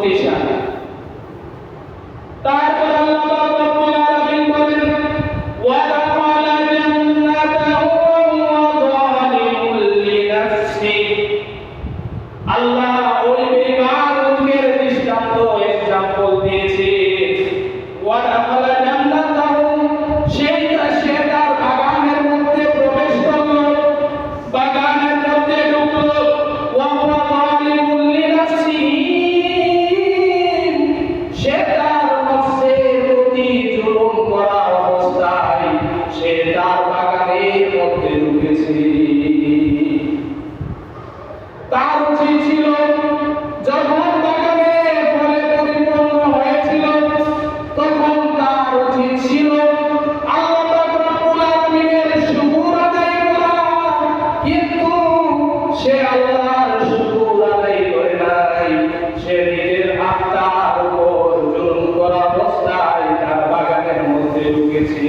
শক্তিশালী। তারপর আল্লাহ রাব্বুল আলামিন বলেন ওয়া দাখালা জান্নাতাহু ওয়া যালিমুল লিনাফসি। আল্লাহ ওই বেঈমানদের দৃষ্টান্ত এক্সাম্পল দিয়েছে। ওয়া দাখালা জান্নাতাহু, সে তার বাগানের মধ্যে প্রবেশ করলো, বাগানের মধ্যে ঢুকলো। ওয়া হুয়া যালিমুল লিনাফসিহি, সে তার নফসের প্রতি জুলুম করা অবস্থায় সে তার বাগানের মধ্যে ঢুকেছে। তার উচিত ছিল যখন বাগানে ফলে পরিপূর্ণ হয়েছিল তখন তার উচিত ছিল আল্লাহ রাব্বুল আলামিনের শুকর আদায় করা, কিন্তু সে আল্লাহর শুকর আদায় করে নাই। সে নিজের আত্মার উপর জুলুম করা অবস্থায় তার বাগানের মধ্যে ঢুকেছে।